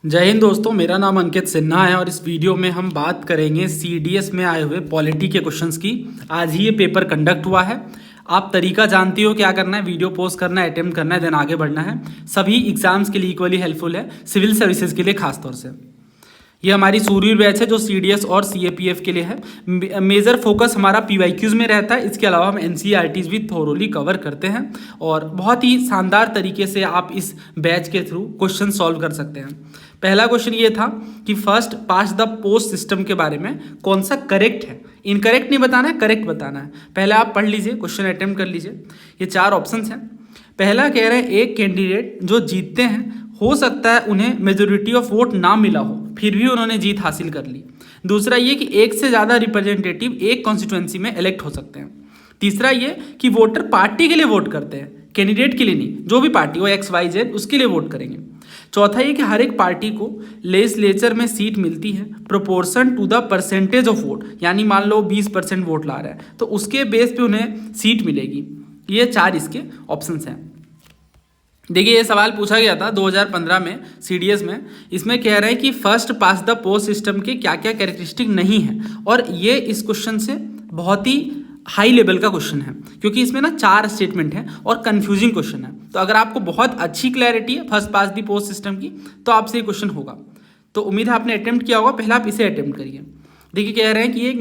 जय हिंद दोस्तों, मेरा नाम अंकित सिन्हा है और इस वीडियो में हम बात करेंगे सीडीएस में आए हुए पॉलिटी के क्वेश्चंस की। आज ही ये पेपर कंडक्ट हुआ है। आप तरीका जानती हो क्या करना है, वीडियो पोस्ट करना है, अटेम्प्ट करना है, देन आगे बढ़ना है। सभी एग्जाम्स के लिए इक्वली हेल्पफुल है, सिविल सर्विसेज के लिए खासतौर से। ये हमारी सूर्य बैच है जो सीडीएस और सीएपीएफ के लिए है। मेजर फोकस हमारा पीवाईक्यूज में रहता है। इसके अलावा हम एनसीईआरटीज भी थोरोली कवर करते हैं और बहुत ही शानदार तरीके से आप इस बैच के थ्रू क्वेश्चन सॉल्व कर सकते हैं। पहला क्वेश्चन ये था कि first pass the post system के बारे में कौन सा करेक्ट है। इनकरेक्ट नहीं बताना है, करेक्ट बताना है। पहले आप पढ़ लीजिए, क्वेश्चन अटेम्प्ट कर लीजिए। ये 4 ऑप्शंस हैं। पहला कह रहे हैं एक कैंडिडेट जो जीतते हैं हो सकता है उन्हें मेजोरिटी ऑफ वोट ना मिला हो, फिर भी उन्होंने जीत हासिल कर ली। दूसरा ये कि एक से ज़्यादा रिप्रेजेंटेटिव एक कॉन्स्टिट्यूएंसी में इलेक्ट हो सकते हैं। तीसरा ये कि वोटर पार्टी के लिए वोट करते हैं, कैंडिडेट के लिए नहीं। जो भी पार्टी हो XYZ उसके लिए वोट करेंगे। चौथा ये कि हर एक पार्टी को लेजिस्लेचर में सीट मिलती है proportion to the percentage of vote, यानी मान लो 20% वोट ला रहा है तो उसके बेस पे उन्हें सीट मिलेगी। ये 4 इसके ऑप्शंस हैं। देखिए, ये सवाल पूछा गया था 2015 में सीडीएस में। इसमें कह रहे हैं कि first pass the post system के क्या क्या कैरेक्टरिस्टिक नहीं है, और ये इस क्वेश्चन से बहुत ही हाई लेवल का क्वेश्चन है क्योंकि इसमें ना 4 स्टेटमेंट है और कंफ्यूजिंग क्वेश्चन है। तो अगर आपको बहुत अच्छी क्लैरिटी है first pass the post system की तो आपसे ये क्वेश्चन होगा। तो उम्मीद है आपने अटेम्प्ट किया होगा, पहले आप इसे अटेम्प्ट करिए। देखिए, कह रहे हैं कि ये एक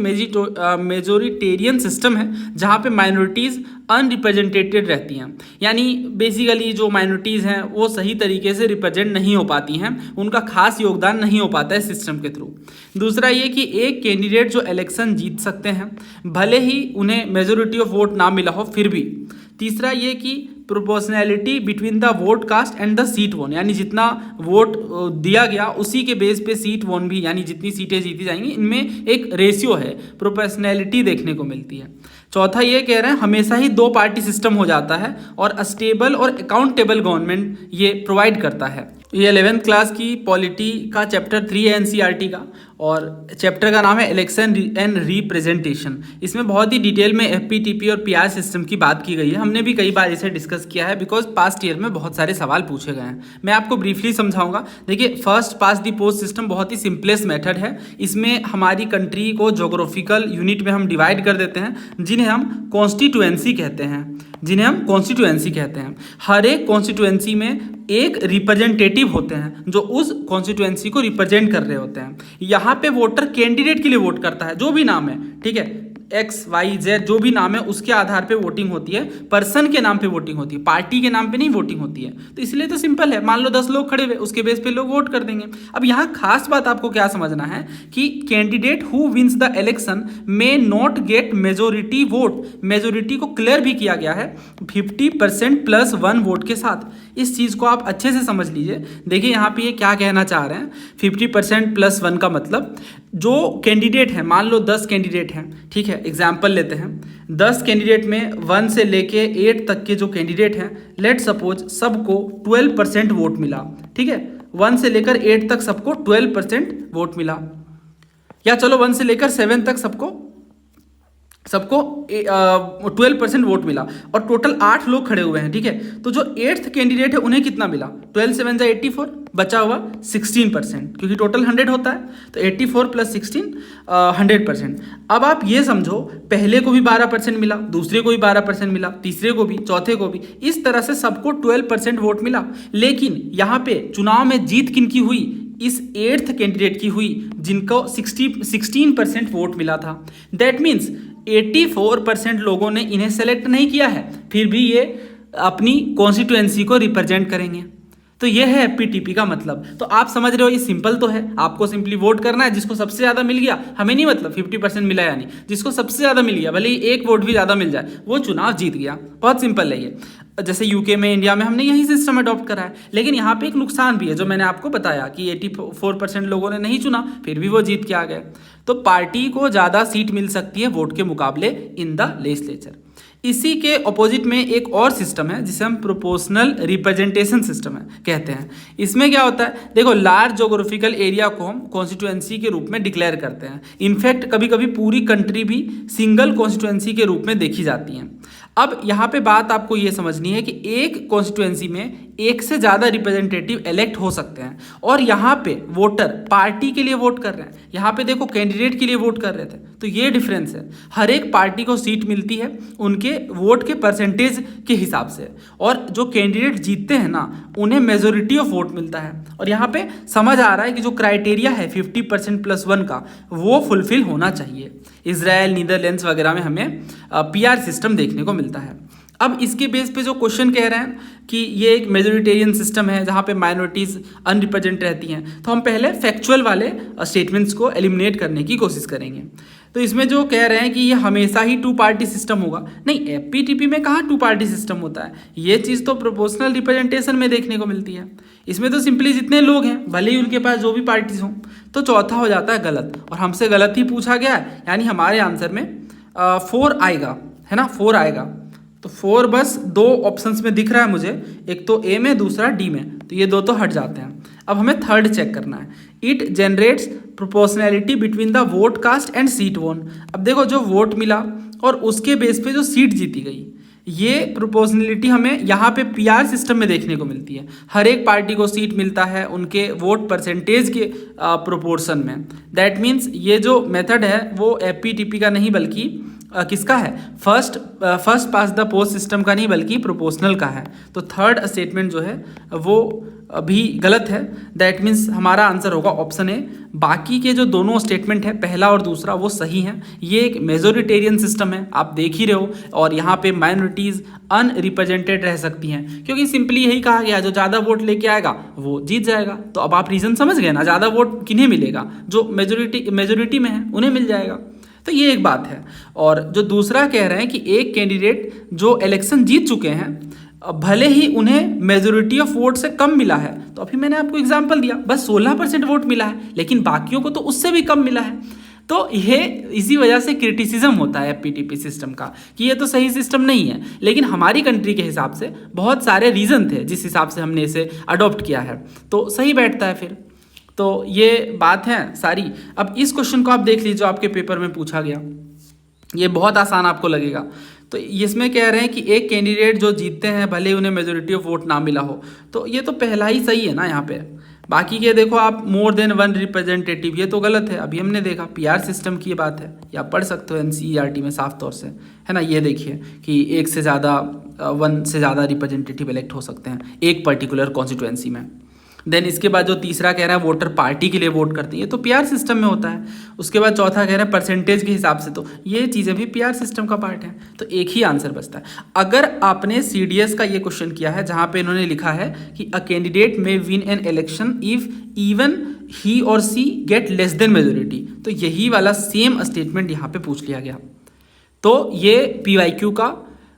मेजोरिटेरियन सिस्टम है जहाँ पे माइनॉरिटीज़ अनरिप्रेजेंटेटेड रहती हैं, यानी बेसिकली जो माइनॉरिटीज़ हैं वो सही तरीके से रिप्रेजेंट नहीं हो पाती हैं, उनका खास योगदान नहीं हो पाता है सिस्टम के थ्रू। दूसरा ये कि एक कैंडिडेट जो इलेक्शन जीत सकते हैं भले ही उन्हें मेजोरिटी ऑफ वोट ना मिला हो फिर भी। तीसरा ये कि proportionality between the vote cast and the seat won, यानी जितना वोट दिया गया उसी के बेस पे सीट वोन भी, यानी जितनी सीटें जीती जाएंगी इनमें एक रेशियो है, प्रोपोर्शनैलिटी देखने को मिलती है। चौथा ये कह रहे हैं हमेशा ही 2 पार्टी सिस्टम हो जाता है और स्टेबल और अकाउंटेबल गवर्नमेंट ये प्रोवाइड करता है। ये 11th क्लास की पॉलिटी का चैप्टर 3 है एनसीईआरटी का, और चैप्टर का नाम है इलेक्शन एंड रिप्रेजेंटेशन। इसमें बहुत ही डिटेल में एफपीटीपी और पीआर सिस्टम की बात की गई है। हमने भी कई बार इसे डिस्कस किया है बिकॉज पास्ट ईयर में बहुत सारे सवाल पूछे गए हैं। मैं आपको ब्रीफली समझाऊंगा। देखिए, first pass the post system बहुत ही सिंपलेस्ट मेथड है। इसमें हमारी कंट्री को जोग्राफिकल यूनिट में हम डिवाइड कर देते हैं जिन्हें हम कॉन्स्टिट्यूएंसी कहते हैं। हर एक कॉन्स्टिट्यूएंसी में एक रिप्रेजेंटेटिव होते हैं जो उस कॉन्स्टिट्यूएंसी को रिप्रेजेंट कर रहे होते हैं। यहाँ पे वोटर कैंडिडेट के लिए वोट करता है, जो भी नाम है, ठीक है, XYZ जो भी नाम है उसके आधार पे वोटिंग होती है, पर्सन के नाम पे वोटिंग होती है, पार्टी के नाम पे नहीं वोटिंग होती है। तो इसलिए तो सिंपल है, मान लो 10 लोग खड़े हुए, उसके बेस पे लोग वोट कर देंगे। अब यहाँ खास बात आपको क्या समझना है कि candidate who wins the election may not get majority vote. Majority को क्लियर भी किया गया है 50% + 1 वोट के साथ। इस चीज़ को आप अच्छे से समझ लीजिए। देखिए, यहाँ पे ये क्या कहना चाह रहे हैं, 50% + 1 का मतलब जो कैंडिडेट है, मान लो 10 कैंडिडेट हैं, ठीक है, एग्जाम्पल लेते हैं। 10 कैंडिडेट में 1 से लेके 8 तक के जो कैंडिडेट हैं, लेट सपोज सबको 12% वोट मिला, ठीक है। 1 से लेकर 8 तक सबको 12% वोट मिला, या चलो 1 से लेकर 7 तक सबको 12% वोट मिला, और टोटल 8 लोग खड़े हुए हैं, ठीक है। तो जो 8th कैंडिडेट है उन्हें कितना मिला, 12 7 जा 84, बचा हुआ 16%, क्योंकि टोटल 100 होता है, तो 84 + 16 100%। अब आप ये समझो, पहले को भी 12% मिला, दूसरे को भी 12% मिला, तीसरे को भी, चौथे को भी, इस तरह से सबको 12% वोट मिला। लेकिन यहाँ पे चुनाव में जीत किनकी हुई, इस 8th कैंडिडेट की हुई जिनको 16% वोट मिला था। दैट मीन्स 84% लोगों ने इन्हें सेलेक्ट नहीं किया है, फिर भी ये अपनी कॉन्स्टिट्यूएंसी को रिप्रेजेंट करेंगे। तो ये है एफपीटीपी का मतलब। तो आप समझ रहे हो, ये सिंपल तो है, आपको सिंपली वोट करना है, जिसको सबसे ज़्यादा मिल गया, हमें नहीं मतलब 50% मिला या नहीं, जिसको सबसे ज़्यादा मिल गया, भले ही 1 वोट भी ज़्यादा मिल जाए, वो चुनाव जीत गया। बहुत सिंपल है ये। जैसे यूके में, इंडिया में हमने यही सिस्टम अडॉप्ट करा है। लेकिन यहाँ पे एक नुकसान भी है जो मैंने आपको बताया कि 84% लोगों ने नहीं चुना, फिर भी वो जीत के आ गए। तो पार्टी को ज़्यादा सीट मिल सकती है वोट के मुकाबले इन द लेजिस्लेचर। इसी के ऑपोजिट में एक और सिस्टम है जिसे हम प्रोपोर्शनल रिप्रेजेंटेशन सिस्टम कहते हैं। इसमें क्या होता है, देखो, लार्ज जोग्राफिकल एरिया को हम कॉन्स्टिट्यूएंसी के रूप में डिक्लेयर करते हैं। इनफैक्ट कभी कभी पूरी कंट्री भी सिंगल कॉन्स्टिट्यूएंसी के रूप में देखी जाती है। अब यहाँ पे बात आपको ये समझनी है कि एक कॉन्स्टिट्यूएंसी में एक से ज़्यादा रिप्रेजेंटेटिव इलेक्ट हो सकते हैं। और यहाँ पे वोटर पार्टी के लिए वोट कर रहे हैं, यहाँ पे देखो कैंडिडेट के लिए वोट कर रहे थे, तो ये डिफरेंस है। हर एक पार्टी को सीट मिलती है उनके वोट के परसेंटेज के हिसाब से, और जो कैंडिडेट जीतते हैं ना उन्हें मेजोरिटी ऑफ वोट मिलता है। और यहाँ पे समझ आ रहा है कि जो क्राइटेरिया है 50% + 1 का वो फुलफिल होना चाहिए। इजराइल, नीदरलैंड्स वगैरह में हमें PR सिस्टम देखने को मिलता है। अब इसके बेस पे जो क्वेश्चन कह रहे हैं कि ये एक मेजोरिटेरियन सिस्टम है जहाँ पे माइनॉरिटीज़ अनरिप्रेजेंट रहती हैं, तो हम पहले फैक्चुअल वाले स्टेटमेंट्स को एलिमिनेट करने की कोशिश करेंगे। तो इसमें जो कह रहे हैं कि ये हमेशा ही 2 पार्टी सिस्टम होगा, नहीं, FPTP में कहाँ 2 पार्टी सिस्टम होता है। ये चीज़ तो प्रोपोर्शनल रिप्रेजेंटेशन में देखने को मिलती है। इसमें तो सिंपली जितने लोग हैं भले ही उनके पास जो भी पार्टीज हों, तो चौथा हो जाता है गलत, और हमसे गलत ही पूछा गया है, यानी हमारे आंसर में 4 आएगा, है ना, 4 आएगा। तो 4 बस 2 ऑप्शंस में दिख रहा है मुझे, एक तो A में दूसरा D में, तो ये 2 तो हट जाते हैं। अब हमें थर्ड चेक करना है, it generates proportionality between the vote cast and seat won. अब देखो जो वोट मिला और उसके बेस पे जो सीट जीती गई, ये प्रोपोर्शनलिटी हमें यहाँ पे PR सिस्टम में देखने को मिलती है। हर एक पार्टी को सीट मिलता है उनके वोट परसेंटेज के प्रोपोर्शन में। दैट मीन्स ये जो मेथड है वो FPTP का नहीं बल्कि किसका है, first pass the post system का नहीं बल्कि प्रोपोर्शनल का है। तो थर्ड स्टेटमेंट जो है वो भी गलत है। दैट मीन्स हमारा आंसर होगा ऑप्शन A। बाकी के जो दोनों स्टेटमेंट है पहला और दूसरा वो सही हैं। ये एक मेजोरिटेरियन सिस्टम है, आप देख ही रहे हो, और यहाँ पे माइनॉरिटीज़ अनरिप्रेजेंटेड रह सकती हैं, क्योंकि सिंपली यही कहा गया जो ज़्यादा वोट लेके आएगा वो जीत जाएगा। तो अब आप रीज़न समझ गए ना, ज़्यादा वोट किन्हें मिलेगा, जो मेजोरिटी में है उन्हें मिल जाएगा। तो ये एक बात है। और जो दूसरा कह रहे हैं कि एक कैंडिडेट जो इलेक्शन जीत चुके हैं भले ही उन्हें मेजोरिटी ऑफ वोट से कम मिला है, तो अभी मैंने आपको एग्जांपल दिया, बस 16% वोट मिला है, लेकिन बाकियों को तो उससे भी कम मिला है। तो ये इसी वजह से क्रिटिसिज्म होता है FPTP सिस्टम का कि ये तो सही सिस्टम नहीं है, लेकिन हमारी कंट्री के हिसाब से बहुत सारे रीज़न थे जिस हिसाब से हमने इसे अडॉप्ट किया है, तो सही बैठता है फिर। तो ये बात है सारी। अब इस क्वेश्चन को आप देख लीजिए, आपके पेपर में पूछा गया, ये बहुत आसान आपको लगेगा। तो इसमें कह रहे हैं कि एक कैंडिडेट जो जीतते हैं भले उन्हें मेजोरिटी ऑफ वोट ना मिला हो, तो ये तो पहला ही सही है ना यहाँ पे। बाकी के देखो आप मोर देन 1 रिप्रेजेंटेटिव, ये तो गलत है, अभी हमने देखा PR सिस्टम की बात है, या पढ़ सकते हो NCERT में साफ तौर से, है ना। ये देखिए कि 1 से ज़्यादा 1 से ज़्यादा रिप्रेजेंटेटिव इलेक्ट हो सकते हैं एक पर्टिकुलर कॉन्स्टिट्यूएंसी में। देन इसके बाद जो तीसरा कह रहा है वोटर पार्टी के लिए वोट करते हैं, ये तो PR सिस्टम में होता है। उसके बाद चौथा कह रहे हैं परसेंटेज के हिसाब से, तो ये चीज़ें भी PR सिस्टम का पार्ट है। तो एक ही आंसर बचता है। अगर आपने CDS का ये क्वेश्चन किया है जहाँ पे इन्होंने लिखा है कि अ कैंडिडेट में win an election if even he और सी गेट लेस देन मेजोरिटी, तो यही वाला सेम स्टेटमेंट यहाँ पे पूछ लिया गया। तो ये PYQ का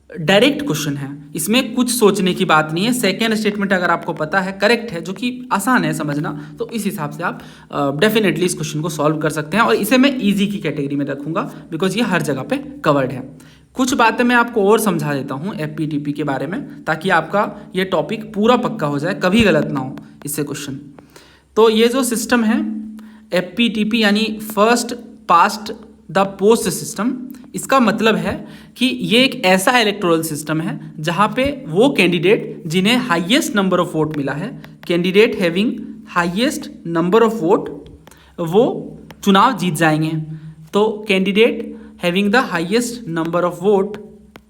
डायरेक्ट क्वेश्चन है, इसमें कुछ सोचने की बात नहीं है। सेकेंड स्टेटमेंट अगर आपको पता है करेक्ट है, जो कि आसान है समझना, तो इस हिसाब से आप डेफिनेटली इस क्वेश्चन को सॉल्व कर सकते हैं। और इसे मैं इजी की कैटेगरी में रखूंगा बिकॉज ये हर जगह पे कवर्ड है। कुछ बातें मैं आपको और समझा देता हूँ FPTP के बारे में, ताकि आपका ये टॉपिक पूरा पक्का हो जाए, कभी गलत ना हो इससे क्वेश्चन। तो ये जो सिस्टम है FPTP यानी first past the post system, इसका मतलब है कि ये एक ऐसा इलेक्टोरल सिस्टम है जहाँ पे वो कैंडिडेट जिन्हें हाईएस्ट नंबर ऑफ वोट मिला है, candidate having highest number of vote, वो चुनाव जीत जाएंगे। तो candidate having the highest number of vote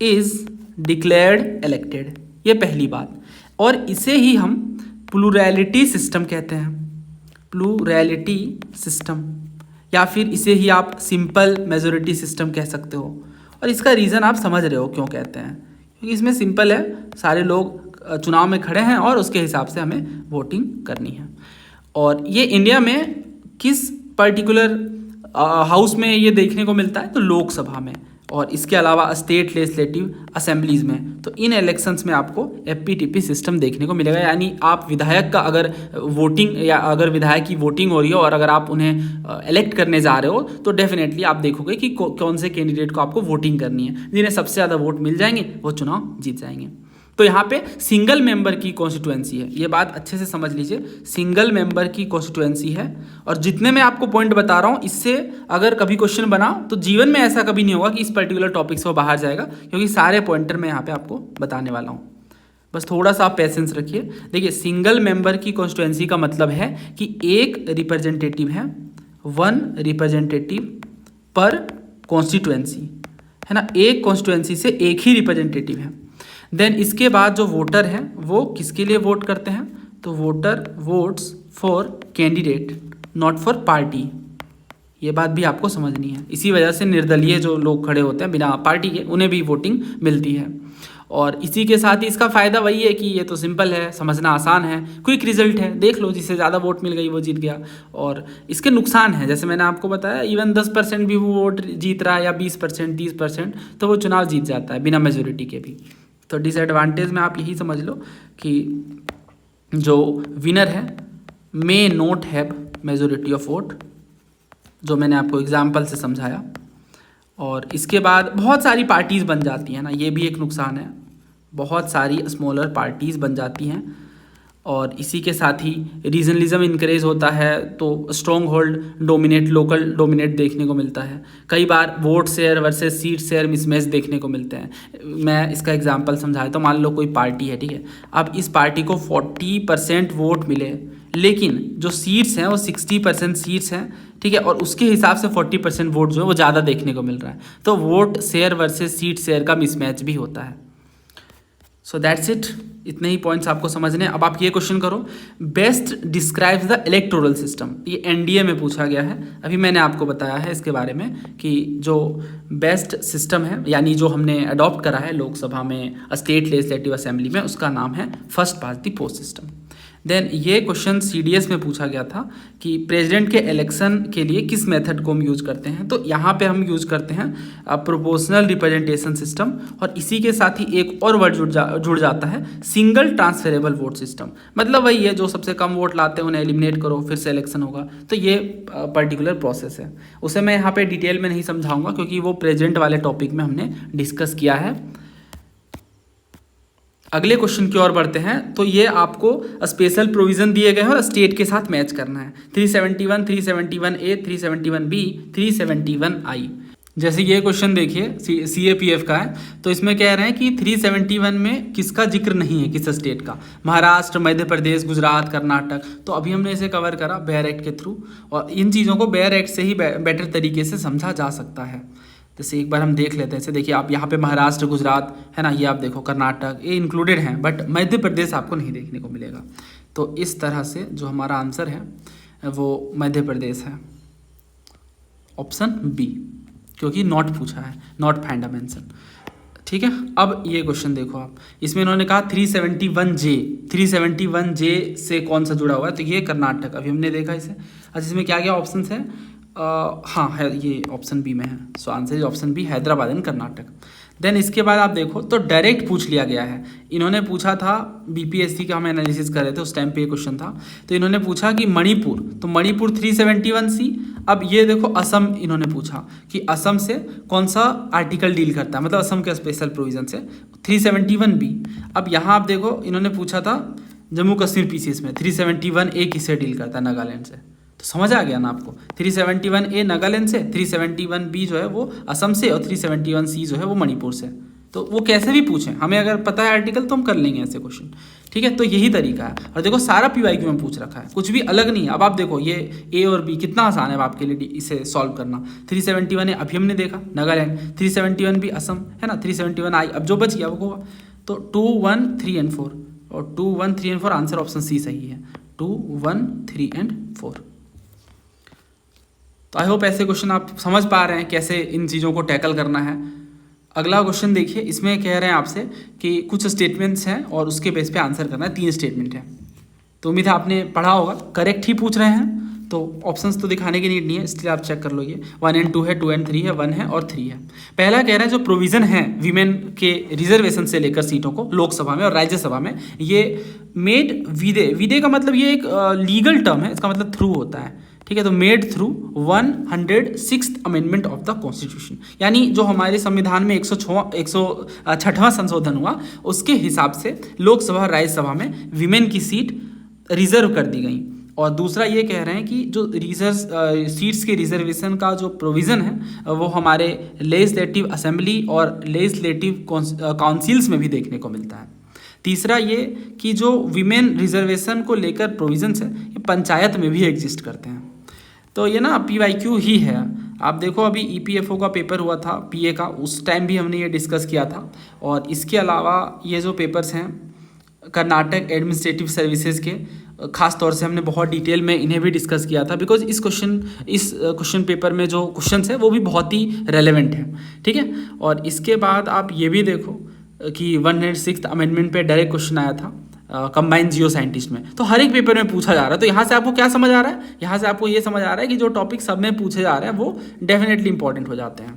is declared elected, ये पहली बात। और इसे ही हम प्लूरैलिटी सिस्टम कहते हैं, प्लूरैलिटी सिस्टम, या फिर इसे ही आप सिंपल मेजोरिटी सिस्टम कह सकते हो। और इसका रीज़न आप समझ रहे हो क्यों कहते हैं, क्योंकि इसमें सिंपल है, सारे लोग चुनाव में खड़े हैं और उसके हिसाब से हमें वोटिंग करनी है। और ये इंडिया में किस पर्टिकुलर हाउस में ये देखने को मिलता है, तो लोकसभा में, और इसके अलावा स्टेट लेजिस्लेटिव असेंबलीज में। तो इन इलेक्शंस में आपको FPTP सिस्टम देखने को मिलेगा, यानी आप विधायक का अगर वोटिंग, या अगर विधायक की वोटिंग हो रही हो और अगर आप उन्हें इलेक्ट करने जा रहे हो, तो डेफिनेटली आप देखोगे कि कौन से कैंडिडेट को आपको वोटिंग करनी है। जिन्हें सबसे ज़्यादा वोट मिल जाएंगे वो चुनाव जीत जाएंगे। तो यहाँ पे सिंगल मेंबर की कॉन्स्टिट्यूएंसी है, ये बात अच्छे से समझ लीजिए, सिंगल मेंबर की कॉन्स्टिट्यूएंसी है। और जितने मैं आपको पॉइंट बता रहा हूँ, इससे अगर कभी क्वेश्चन बना तो जीवन में ऐसा कभी नहीं होगा कि इस पर्टिकुलर टॉपिक से वो बाहर जाएगा, क्योंकि सारे पॉइंटर मैं यहाँ पे आपको बताने वाला हूँ। बस थोड़ा सा आप पेशेंस रखिए। देखिए सिंगल मेंबर की कॉन्स्टिट्यूएंसी का मतलब है कि एक रिप्रेजेंटेटिव है, वन रिप्रेजेंटेटिव पर कॉन्स्टिट्यूएंसी, है ना, एक कॉन्स्टिट्यूएंसी से एक ही रिप्रेजेंटेटिव है। देन इसके बाद जो वोटर है वो किसके लिए वोट करते हैं, तो voter votes for candidate not for party. ये बात भी आपको समझनी है। इसी वजह से निर्दलीय जो लोग खड़े होते हैं बिना पार्टी के, उन्हें भी वोटिंग मिलती है। और इसी के साथ ही इसका फ़ायदा वही है कि ये तो सिंपल है, समझना आसान है, क्विक रिजल्ट है, देख लो जिससे ज़्यादा वोट मिल गई वो जीत गया। और इसके नुकसान है, जैसे मैंने आपको बताया, इवन 10% भी वो वोट जीत रहा है या 20% 30%, तो वो चुनाव जीत जाता है बिना मेजोरिटी के भी। तो डिसएडवांटेज में आप यही समझ लो कि जो विनर है may not have majority of vote, जो मैंने आपको एग्जाम्पल से समझाया। और इसके बाद बहुत सारी पार्टीज़ बन जाती हैं ना, ये भी एक नुकसान है, बहुत सारी स्मॉलर पार्टीज़ बन जाती हैं। और इसी के साथ ही रीजनलिज्म इनक्रेज होता है, तो strong hold dominate, local dominate देखने को मिलता है। कई बार vote share versus seat share mismatch देखने को मिलते हैं। मैं इसका एग्जांपल समझाया तो मान लो कोई पार्टी है, ठीक है, अब इस पार्टी को 40% वोट मिले, लेकिन जो सीट्स हैं वो 60% सीट्स हैं, ठीक है, और उसके हिसाब से 40% वोट जो है वो ज़्यादा देखने को मिल रहा है। तो vote share versus seat share का मिसमैच भी होता है। सो दैट्स इट, इतने ही पॉइंट्स आपको समझने हैं। अब आप ये क्वेश्चन करो, best describes the electoral system. ये एनडीए में पूछा गया है, अभी मैंने आपको बताया है इसके बारे में कि जो बेस्ट सिस्टम है, यानी जो हमने अडॉप्ट करा है लोकसभा में, स्टेट लेजिस्लेटिव असेंबली में, उसका नाम है first past the post system. Then ये क्वेश्चन सीडीएस में पूछा गया था कि प्रेसिडेंट के इलेक्शन के लिए किस मेथड को हम यूज़ करते हैं, तो यहाँ पे हम यूज़ करते हैं प्रोपोर्शनल रिप्रेजेंटेशन सिस्टम। और इसी के साथ ही एक और वर्ड जुड़ जाता है, सिंगल ट्रांसफरेबल वोट सिस्टम। मतलब वही है, जो सबसे कम वोट लाते हैं उन्हें एलिमिनेट करो, फिर से इलेक्शन होगा। तो ये पर्टिकुलर प्रोसेस है, उसे मैं यहाँ पे डिटेल में नहीं समझाऊंगा क्योंकि वो प्रेजेंट वाले टॉपिक में हमने डिस्कस किया है। अगले क्वेश्चन की ओर बढ़ते हैं। तो ये आपको स्पेशल प्रोविजन दिए गए हैं और स्टेट के साथ मैच करना है। 371, 371A, 371B, 371I। जैसे ये क्वेश्चन देखिए CAPF का है, तो इसमें कह रहे हैं कि 371 में किसका जिक्र नहीं है, किस स्टेट का, महाराष्ट्र, मध्य प्रदेश, गुजरात, कर्नाटक। तो अभी हमने इसे कवर करा बेयर एक्ट के थ्रू, और इन चीज़ों को बेयर एक्ट से ही बेटर तरीके से समझा जा सकता है। जैसे एक बार हम देख लेते हैं, जैसे देखिए आप यहाँ पे महाराष्ट्र, गुजरात है ना, ये आप देखो कर्नाटक, ये इंक्लूडेड हैं, बट मध्य प्रदेश आपको नहीं देखने को मिलेगा। तो इस तरह से जो हमारा आंसर है वो मध्य प्रदेश है, ऑप्शन बी, क्योंकि नॉट पूछा है, नॉट फाइंड अ मेंशन। ठीक है, अब ये क्वेश्चन देखो आप, इसमें इन्होंने कहा 371J, 371J से कौन सा जुड़ा हुआ है, तो ये कर्नाटक, अभी हमने देखा इसे। अच्छा, इसमें क्या क्या ऑप्शन है, हाँ है, ये ऑप्शन बी में है। So answer is option B, Hyderabad and Karnataka. Then इसके बाद आप देखो तो डायरेक्ट पूछ लिया गया है। इन्होंने पूछा था, बीपीएससी का हम एनालिसिस कर रहे थे उस टाइम पे ये क्वेश्चन था, तो इन्होंने पूछा कि मणिपुर, तो मणिपुर 371C। अब ये देखो असम, इन्होंने पूछा कि असम से कौन सा आर्टिकल डील करता है, मतलब असम के स्पेशल प्रोविजन से, 371B। अब यहाँ आप देखो इन्होंने पूछा था जम्मू कश्मीर पीसीएस में 371A किससे डील करता है, नागालैंड से। तो समझ आ गया ना आपको, 371A नागालैंड से, 371B जो है वो असम से, और 371C जो है वो मणिपुर से। तो वो कैसे भी पूछें, हमें अगर पता है आर्टिकल तो हम कर लेंगे ऐसे क्वेश्चन। ठीक है, तो यही तरीका है। और देखो सारा PYQ में पूछ रखा है, कुछ भी अलग नहीं है। अब आप देखो ये A और B कितना आसान है आपके लिए इसे सॉल्व करना। 371A अभी हमने देखा नागालैंड, 371B असम, है ना, 371I अब जो बच गया वो गोवा। तो 2, 1, 3 and 4, और 2, 1, 3 and 4 आंसर ऑप्शन सी सही है, 2, 1, 3 and 4। तो आई होप ऐसे क्वेश्चन आप समझ पा रहे हैं कैसे इन चीज़ों को टैकल करना है। अगला क्वेश्चन देखिए, इसमें कह रहे हैं आपसे कि कुछ स्टेटमेंट्स हैं और उसके बेस पे आंसर करना है। 3 स्टेटमेंट है, तो उम्मीद है आपने पढ़ा होगा, करेक्ट ही पूछ रहे हैं, तो ऑप्शंस तो दिखाने की नीड नहीं है, इसलिए आप चेक कर लो। ये 1 and 2 है, 2 and 3 है, 1 है और 3 है। पहला कह रहा है जो प्रोविज़न है वीमेन के रिजर्वेशन से लेकर सीटों को लोकसभा में और राज्यसभा में, ये मेड विदे का मतलब ये एक लीगल टर्म है, इसका मतलब थ्रू होता है। ठीक है, तो made through 106th amendment of the constitution, यानी जो हमारे संविधान में 106वां संशोधन हुआ उसके हिसाब से लोकसभा और राज्यसभा में विमेन की सीट रिजर्व कर दी गई। और दूसरा ये कह रहे हैं कि जो सीट्स के रिजर्वेशन का जो प्रोविज़न है वो हमारे लेजिस्लेटिव असेंबली और लेजिस्लेटिव काउंसिल्स में भी देखने को मिलता है। तीसरा ये कि जो विमेन रिजर्वेशन को लेकर प्रोविजंस है ये पंचायत में भी एग्जिस्ट करते हैं। तो ये ना PYQ ही है। आप देखो अभी EPFO का पेपर हुआ था PA का, उस टाइम भी हमने ये डिस्कस किया था। और इसके अलावा ये जो पेपर्स हैं कर्नाटक एडमिनिस्ट्रेटिव सर्विसेज के, खास तौर से हमने बहुत डिटेल में इन्हें भी डिस्कस किया था, बिकॉज इस क्वेश्चन पेपर में जो क्वेश्चंस है वो भी बहुत ही रेलेवेंट है, ठीक है। और इसके बाद आप ये भी देखो कि 106th अमेंडमेंट पे डायरेक्ट क्वेश्चन आया था कंबाइंड जियो साइंटिस्ट में, तो हर एक पेपर में पूछा जा रहा है। तो यहाँ से आपको क्या समझ आ रहा है, यहाँ से आपको ये समझ आ रहा है कि जो टॉपिक सब में पूछे जा रहे हैं वो डेफिनेटली इंपॉर्टेंट हो जाते हैं।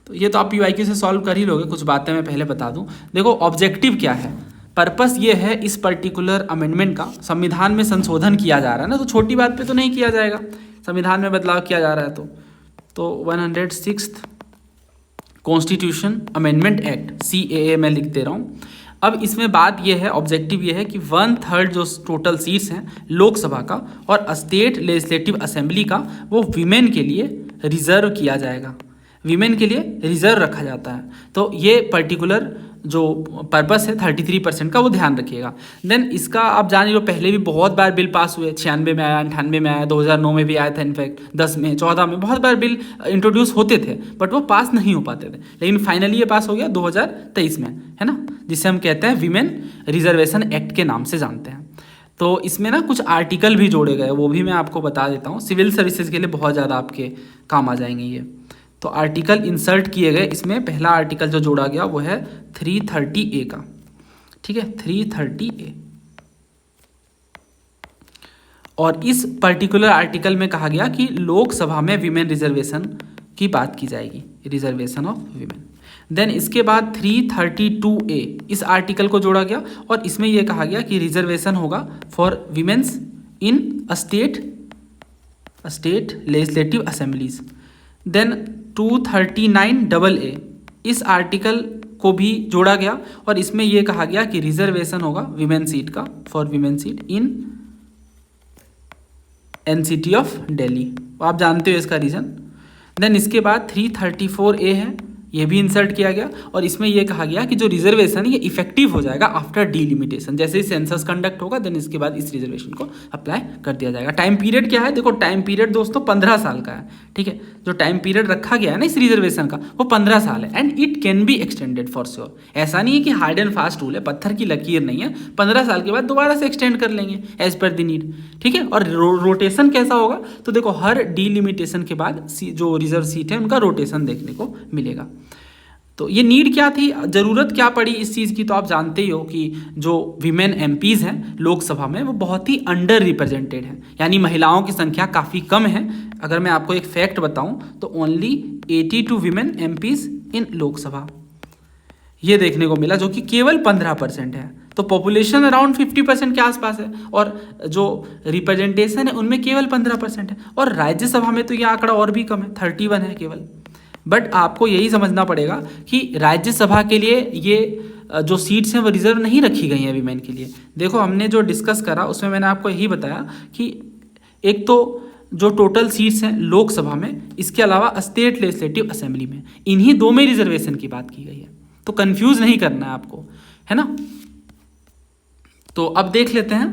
तो ये तो आप PYQ से सॉल्व कर ही लोगे। कुछ बातें मैं पहले बता दूं। देखो ऑब्जेक्टिव क्या है, पर्पस ये है इस पर्टिकुलर अमेंडमेंट का, संविधान में संशोधन किया जा रहा है ना, तो छोटी बात पे तो नहीं किया जाएगा, संविधान में बदलाव किया जा रहा है। तो 106th constitution amendment act CAA मैं लिख दे रहा हूँ। अब इसमें बात यह है, ऑब्जेक्टिव ये है कि 1/3 जो टोटल सीट्स हैं लोकसभा का और स्टेट लेजिस्लेटिव असेंबली का वो विमेन के लिए रिजर्व किया जाएगा, विमेन के लिए रिजर्व रखा जाता है। तो ये पर्टिकुलर जो पर्पस है 33% का वो ध्यान रखिएगा। देन इसका आप जान लो पहले भी बहुत बार बिल पास हुए, 96 में आया, 98 में आया, 2009 में भी आया था, इनफैक्ट 10 में 14 में बहुत बार बिल इंट्रोड्यूस होते थे, बट वो पास नहीं हो पाते थे। लेकिन फाइनली ये पास हो गया 2023 में, है ना, जिसे हम कहते हैं विमेन रिजर्वेशन एक्ट के नाम से जानते हैं। तो इसमें ना कुछ आर्टिकल भी जोड़े गए, वो भी मैं आपको बता देता हूँ, सिविल सर्विसेज के लिए बहुत ज़्यादा आपके काम आ जाएंगे ये। तो आर्टिकल इंसर्ट किए गए इसमें, पहला आर्टिकल जो जोड़ा गया वो है 330A का, ठीक है, 330A। और इस पर्टिकुलर आर्टिकल में कहा गया कि लोकसभा में विमेन रिजर्वेशन की बात की जाएगी, रिजर्वेशन ऑफ विमेन। देन इसके बाद 332A इस आर्टिकल को जोड़ा गया और इसमें यह कहा गया कि रिजर्वेशन होगा for women's in state legislative assemblies. Then 239AA इस आर्टिकल को भी जोड़ा गया और इसमें यह कहा गया कि रिजर्वेशन होगा विमेन सीट का, for women seat in NCT of Delhi. आप जानते हो इसका रीजन। देन इसके बाद 334A है, ये भी इंसर्ट किया गया और इसमें यह कहा गया कि जो रिजर्वेशन है ये इफेक्टिव हो जाएगा आफ्टर डिलिमिटेशन, जैसे ही सेंसस कंडक्ट होगा देन इसके बाद इस रिजर्वेशन को अप्लाई कर दिया जाएगा। टाइम पीरियड क्या है, देखो टाइम पीरियड दोस्तों 15 साल का है, ठीक है, जो टाइम पीरियड रखा गया है ना इस रिजर्वेशन का वो 15 साल है and it can be extended for sure. ऐसा नहीं है कि हार्ड एंड फास्ट रूल है, पत्थर की लकीर नहीं है, 15 साल के बाद दोबारा से एक्सटेंड कर लेंगे एज पर द नीड, ठीक है। और रोटेशन कैसा होगा, तो देखो हर डिलिमिटेशन के बाद जो रिजर्व सीट है उनका रोटेशन देखने को मिलेगा। तो ये नीड क्या थी, ज़रूरत क्या पड़ी इस चीज़ की, तो आप जानते ही हो कि जो वीमेन MPs हैं लोकसभा में वो बहुत ही अंडर रिप्रेजेंटेड हैं, यानी महिलाओं की संख्या काफ़ी कम है। अगर मैं आपको एक फैक्ट बताऊं तो ओनली 82 वीमेन MPs इन लोकसभा, ये देखने को मिला, जो कि केवल 15% है। तो पॉपुलेशन अराउंड 50% के आसपास है और जो रिप्रेजेंटेशन है उनमें केवल 15% है। और राज्यसभा में तो ये आंकड़ा और भी कम है, 31 है केवल। बट आपको यही समझना पड़ेगा कि राज्यसभा के लिए ये जो सीट्स हैं वो रिजर्व नहीं रखी गई हैं वीमेन के लिए। देखो हमने जो डिस्कस करा उसमें मैंने आपको यही बताया कि एक तो जो टोटल सीट्स हैं लोकसभा में, इसके अलावा स्टेट लेजिस्लेटिव असेंबली में, इन्हीं दो में रिजर्वेशन की बात की गई है। तो कंफ्यूज नहीं करना है आपको, है ना। तो अब देख लेते हैं,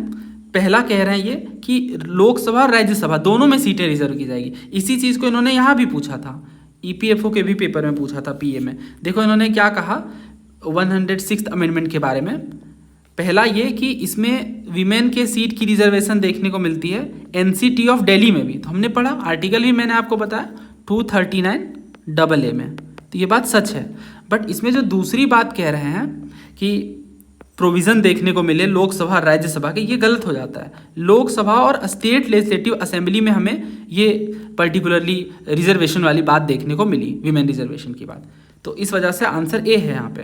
पहला कह रहे हैं ये कि लोकसभा और राज्यसभा दोनों में सीटें रिजर्व की जाएगी। इसी चीज़ को इन्होंने यहाँ भी पूछा था, EPFO के भी पेपर में पूछा था, PA में। देखो इन्होंने क्या कहा 106th अमेंडमेंट के बारे में। पहला ये कि इसमें वीमेन के सीट की रिजर्वेशन देखने को मिलती है NCT ऑफ दिल्ली में भी, तो हमने पढ़ा, आर्टिकल भी मैंने आपको बताया 239AA में, तो ये बात सच है। बट इसमें जो दूसरी बात कह रहे हैं कि प्रोविज़न देखने को मिले लोकसभा राज्यसभा के, ये गलत हो जाता है। लोकसभा और स्टेट लेजिस्लेटिव असेंबली में हमें ये पर्टिकुलरली रिजर्वेशन वाली बात देखने को मिली, विमेन रिजर्वेशन की बात। तो इस वजह से आंसर A है यहाँ पे।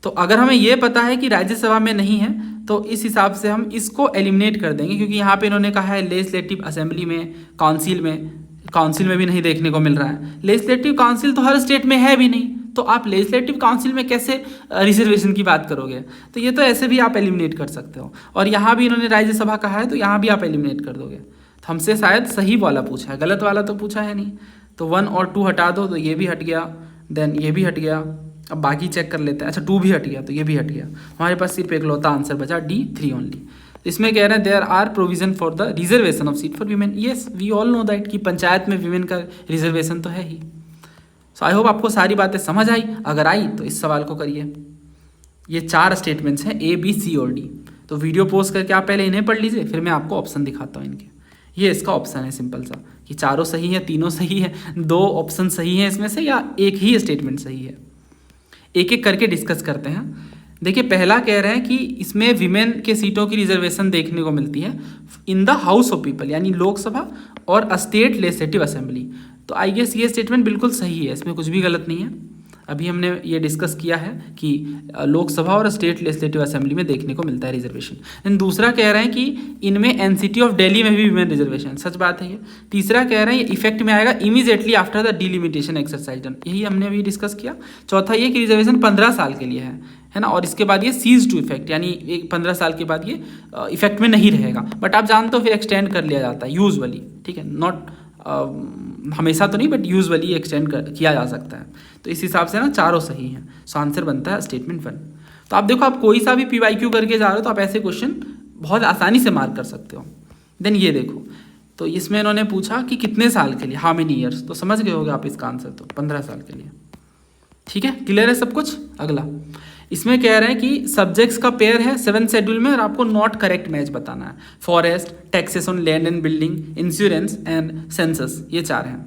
तो अगर हमें ये पता है कि राज्यसभा में नहीं है तो इस हिसाब से हम इसको एलिमिनेट कर देंगे, क्योंकि यहाँ पे इन्होंने कहा है लेजिस्लेटिव असेंबली में, काउंसिल में भी नहीं देखने को मिल रहा है। लेजिस्लेटिव काउंसिल तो हर स्टेट में है भी नहीं, तो आप लेजिस्लेटिव काउंसिल में कैसे रिजर्वेशन की बात करोगे। तो ये तो ऐसे भी आप एलिमिनेट कर सकते हो। और यहाँ भी इन्होंने राज्यसभा कहा है तो यहाँ भी आप एलिमिनेट कर दोगे। तो हमसे शायद सही वाला पूछा है, गलत वाला तो पूछा है नहीं। तो 1 और 2 हटा दो, तो ये भी हट गया, देन ये भी हट गया, अब बाकी चेक कर लेते हैं। अच्छा 2 भी हट गया तो ये भी हट गया, हमारे पास सिर्फ एक लौता आंसर बचा D 3 ओनली। इसमें कह रहे हैं there are provision for the reservation of seat for women. Yes we all know that कि पंचायत में वीमेन का रिजर्वेशन तो है ही। सो आई होप आपको सारी बातें समझ आई। अगर आई तो इस सवाल को करिए। ये 4 स्टेटमेंट्स हैं A B C और D। तो वीडियो पोस्ट करके आप पहले इन्हें पढ़ लीजिए, फिर मैं आपको ऑप्शन दिखाता हूँ इनके। ये इसका ऑप्शन है सिंपल सा कि चारों सही है, तीनों सही है, 2 ऑप्शन सही है इसमें से, या एक ही स्टेटमेंट सही है। एक एक करके डिस्कस करते हैं। देखिए पहला कह रहे हैं कि इसमें विमेन के सीटों की रिजर्वेशन देखने को मिलती है in the house of people, यानी लोकसभा और स्टेट लेजिस्लेटिव असेंबली। तो आई गेस ये स्टेटमेंट बिल्कुल सही है, इसमें कुछ भी गलत नहीं है। अभी हमने ये डिस्कस किया है कि लोकसभा और स्टेट लेजिस्लेटिव असेंबली में देखने को मिलता है रिजर्वेशन। देन दूसरा कह रहे हैं कि इनमें एनसीटी ऑफ दिल्ली में भी विमेन रिजर्वेशन, सच बात है ये। तीसरा कह रहे हैं ये इफेक्ट में आएगा immediately after the delimitation exercise done, यही हमने अभी डिस्कस किया। चौथा ये कि रिजर्वेशन 15 साल के लिए है ना, और इसके बाद ये सीज टू इफेक्ट, यानी 15 साल के बाद ये इफेक्ट में नहीं रहेगा। बट आप जानते हो फिर एक्सटेंड कर लिया जाता है यूजुअली, ठीक है, नॉट हमेशा तो नहीं बट यूजुअली एक्सटेंड किया जा सकता है। तो इस हिसाब से ना चारों सही हैं। सो आंसर बनता है स्टेटमेंट 1। तो आप देखो आप कोई सा भी PYQ करके जा रहे हो तो आप ऐसे क्वेश्चन बहुत आसानी से मार्क कर सकते हो। देन ये देखो, तो इसमें इन्होंने पूछा कि कितने साल के लिए, हाउ मेनी ईयर्स, तो समझ गए होगे आप इसका आंसर, तो 15 साल के लिए। ठीक है, क्लियर है सब कुछ। अगला इसमें कह रहे हैं कि सब्जेक्ट्स का पेयर है 7th शेड्यूल में और आपको नॉट करेक्ट मैच बताना है। Forest, taxes on land and building, insurance and census, ये 4 हैं।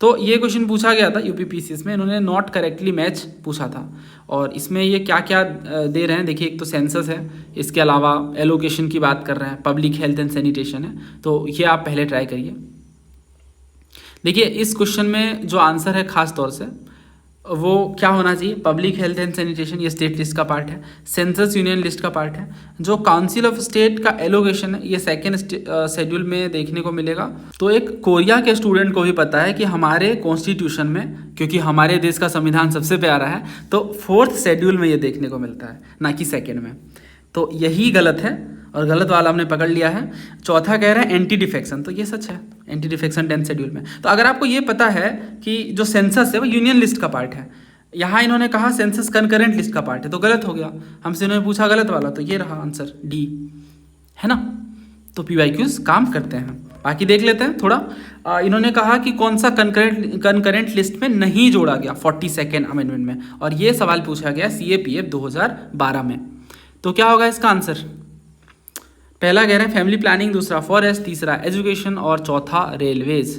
तो ये क्वेश्चन पूछा गया था UPPCS में, इन्होंने नॉट करेक्टली मैच पूछा था। और इसमें ये क्या क्या दे रहे हैं देखिए, एक तो सेंसस है, इसके अलावा एलोकेशन की बात कर रहे हैं, पब्लिक हेल्थ एंड सैनिटेशन है। तो ये आप पहले ट्राई करिए। देखिए इस क्वेश्चन में जो आंसर है खास तौर से वो क्या होना चाहिए, पब्लिक हेल्थ एंड सैनिटेशन ये स्टेट लिस्ट का पार्ट है, सेंसस यूनियन लिस्ट का पार्ट है। जो काउंसिल ऑफ स्टेट का एलोकेशन है ये 2nd शेड्यूल में देखने को मिलेगा। तो एक कोरिया के स्टूडेंट को भी पता है कि हमारे कॉन्स्टिट्यूशन में, क्योंकि हमारे देश का संविधान सबसे प्यारा है, तो 4th शेड्यूल में ये देखने को मिलता है, ना कि 2nd में। तो यही गलत है और गलत वाला हमने पकड़ लिया है। चौथा कह रहा है एंटी डिफेक्शन, तो ये सच है, एंटी डिफेक्शन 10th शेड्यूल में। तो अगर आपको ये पता है कि जो सेंसस है वो यूनियन लिस्ट का पार्ट है, यहाँ इन्होंने कहा सेंसस कंकरेंट लिस्ट का पार्ट है, तो गलत हो गया। हमसे इन्होंने पूछा गलत वाला, तो ये रहा आंसर D, है ना। तो PYQs काम करते हैं। बाकी देख लेते हैं थोड़ा। इन्होंने कहा कि कौन सा कंकरेंट लिस्ट में नहीं जोड़ा गया 42nd अमेंडमेंट में, और ये सवाल पूछा गया CAPF 2012 में। तो क्या होगा इसका आंसर, पहला कह रहे हैं फैमिली प्लानिंग, दूसरा फॉरेस्ट, तीसरा एजुकेशन और चौथा रेलवेज।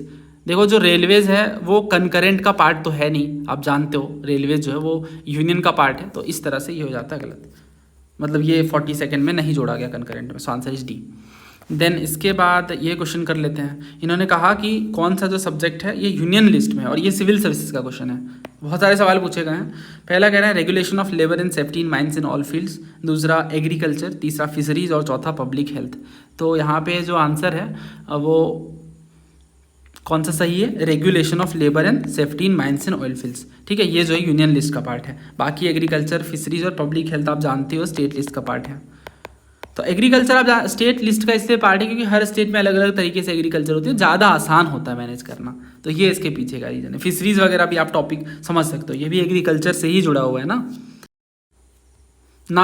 देखो जो रेलवेज है वो कंकरेंट का पार्ट तो है नहीं, आप जानते हो रेलवेज जो है वो यूनियन का पार्ट है, तो इस तरह से ये हो जाता है गलत, मतलब ये 42nd में नहीं जोड़ा गया कंकरेंट में। So answer is D। Then इसके बाद ये क्वेश्चन कर लेते हैं। इन्होंने कहा कि कौन सा जो सब्जेक्ट है ये यूनियन लिस्ट में है, और ये सिविल सर्विसेज का क्वेश्चन है। बहुत सारे सवाल पूछे गए हैं। पहला कह रहे हैं regulation of labour and safety in mines in all fields, दूसरा एग्रीकल्चर, तीसरा फिशरीज और चौथा पब्लिक हेल्थ। तो यहाँ पे जो आंसर है वो कौन सा सही है, regulation of labour and safety in mines and oil fields. ठीक है, ये जो है यूनियन लिस्ट का पार्ट है। बाकी एग्रीकल्चर, फिशरीज और पब्लिक हेल्थ आप जानते हो स्टेट लिस्ट का पार्ट है। तो एग्रीकल्चर आप स्टेट लिस्ट का इसलिए पार्ट है क्योंकि हर स्टेट में अलग अलग तरीके से एग्रीकल्चर होती है, ज़्यादा आसान होता है मैनेज करना, तो ये इसके पीछे का रीजन है। फिशरीज वगैरह भी आप टॉपिक समझ सकते हो, ये भी एग्रीकल्चर से ही जुड़ा हुआ है ना।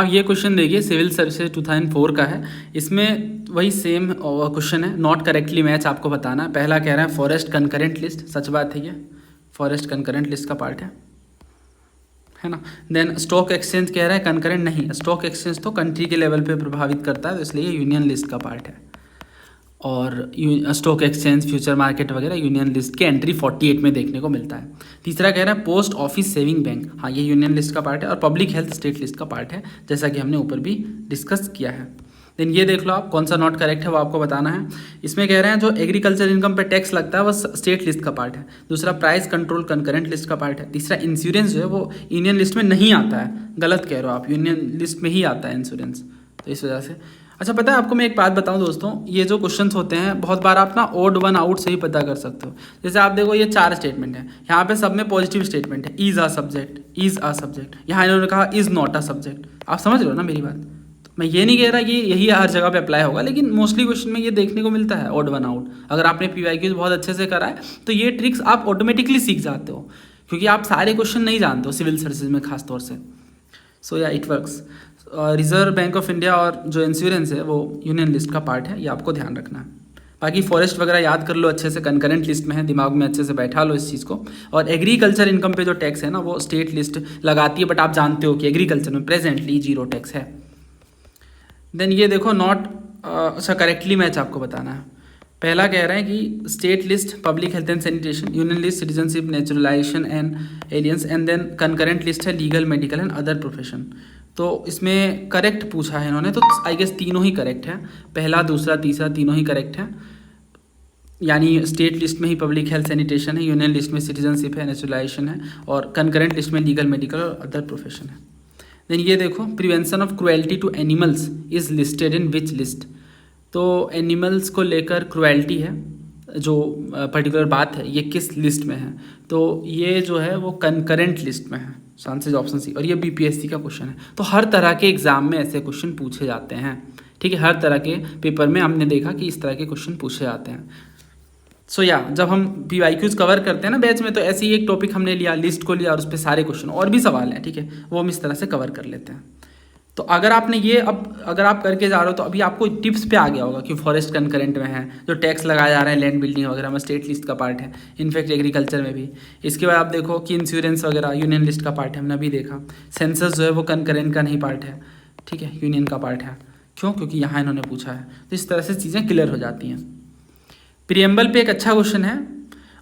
ये क्वेश्चन देखिए सिविल सर्विसेज 2004 का है। इसमें वही सेम क्वेश्चन है, नॉट करेक्टली मैच आपको बताना है। पहला कह रहा है फॉरेस्ट कंकरेंट लिस्ट, सच बात है, ये फॉरेस्ट कंकरेंट लिस्ट का पार्ट है ना। देन स्टॉक एक्सचेंज कह रहा है कंकरेंट नहीं, स्टॉक एक्सचेंज तो कंट्री के लेवल पे प्रभावित करता है, तो इसलिए यूनियन लिस्ट का पार्ट है। और स्टॉक एक्सचेंज, फ्यूचर मार्केट वगैरह यूनियन लिस्ट के एंट्री 48 में देखने को मिलता है। तीसरा कह रहा है पोस्ट ऑफिस सेविंग बैंक, हाँ ये यूनियन लिस्ट का पार्ट है। और पब्लिक हेल्थ स्टेट लिस्ट का पार्ट है, जैसा कि हमने ऊपर भी डिस्कस किया है। देन ये देख लो आप कौन सा नॉट करेक्ट है वो आपको बताना है। इसमें कह रहे हैं जो एग्रीकल्चर इनकम पे टैक्स लगता है वो स्टेट लिस्ट का पार्ट है। दूसरा प्राइस कंट्रोल कंकरेंट लिस्ट का पार्ट है। तीसरा इंश्योरेंस जो है वो यूनियन लिस्ट में नहीं आता है, गलत कह रहे हो आप, यूनियन लिस्ट में ही आता है इंश्योरेंस, तो इस वजह से। अच्छा पता है आपको मैं एक बात बताऊं दोस्तों, ये जो क्वेश्चंस होते हैं बहुत बार आप ना ओड वन आउट से ही पता कर सकते हो। जैसे आप देखो ये 4 स्टेटमेंट है, यहाँ पे सब में पॉजिटिव स्टेटमेंट है, is a subject, is a subject. यहाँ इन्होंने कहा इज नॉट अ सब्जेक्ट, आप समझ रहे हो ना मेरी बात। तो मैं ये नहीं कह रहा कि यही हर जगह पे अप्लाई होगा, लेकिन मोस्टली क्वेश्चन में ये देखने को मिलता है ओड वन आउट। अगर आपने PYQ बहुत अच्छे से करा है तो ये ट्रिक्स आप ऑटोमेटिकली सीख जाते हो, क्योंकि आप सारे क्वेश्चन नहीं जानते हो सिविल सर्विसेज में खास तौर से। सो या it works. Reserve bank of India और जो इंश्योरेंस है वो यूनियन लिस्ट का पार्ट है, ये आपको ध्यान रखना है। बाकी फॉरेस्ट वगैरह याद कर लो अच्छे से, कंकरेंट लिस्ट में है, दिमाग में अच्छे से बैठा लो इस चीज़ को। और एग्रीकल्चर इनकम पे जो टैक्स है ना वो स्टेट लिस्ट लगाती है, बट आप जानते हो कि एग्रीकल्चर में प्रेजेंटली 0 टैक्स है। देन ये देखो नॉट, अच्छा करेक्टली मैच आपको बताना है। पहला कह रहे हैं कि state list public health and sanitation, union list citizenship naturalisation and aliens, and then concurrent list है legal medical and other profession. तो इसमें करेक्ट पूछा है इन्होंने, तो आई गेस तीनों ही करेक्ट है, पहला दूसरा तीसरा तीनों ही करेक्ट है। यानी स्टेट लिस्ट में ही पब्लिक हेल्थ सैनिटेशन है, यूनियन लिस्ट में सिटीजनशिप है, नेचुरलाइजेशन है, और कंकरेंट लिस्ट में लीगल मेडिकल और अदर प्रोफेशन है। देन ये देखो prevention of cruelty to animals is listed in which list. तो एनिमल्स को लेकर क्रुएल्टी है जो पर्टिकुलर बात है, ये किस लिस्ट में है? तो ये जो है वो कंकरेंट लिस्ट में है, आंसर ऑप्शन सी। और ये बीपीएससी का क्वेश्चन है। तो हर तरह के एग्जाम में ऐसे क्वेश्चन पूछे जाते हैं, ठीक है, हर तरह के पेपर में हमने देखा कि इस तरह के क्वेश्चन पूछे जाते हैं। सो या जब हम PYQs कवर करते हैं ना बैच में, तो ऐसे ही एक टॉपिक हमने लिया, लिस्ट को लिया, और उस पर सारे क्वेश्चन और भी सवाल हैं, ठीक है, वो हम इस तरह से कवर कर लेते हैं। तो अगर आपने ये अब अगर आप करके जा रहे हो तो अभी आपको टिप्स पे आ गया होगा कि फॉरेस्ट कंकरेंट में है, जो टैक्स लगाया जा रहा है लैंड बिल्डिंग वगैरह में स्टेट लिस्ट का पार्ट है, इनफैक्ट एग्रीकल्चर में भी। इसके बाद आप देखो कि इंश्योरेंस वगैरह यूनियन लिस्ट का पार्ट है, हमने अभी देखा। सेंसस जो है वो कंकरेंट का नहीं पार्ट है, ठीक है, यूनियन का पार्ट है। क्यों? क्योंकि यहाँ इन्होंने पूछा है। तो इस तरह से चीज़ें क्लियर हो जाती हैं। प्रीएम्बल पे एक अच्छा क्वेश्चन है,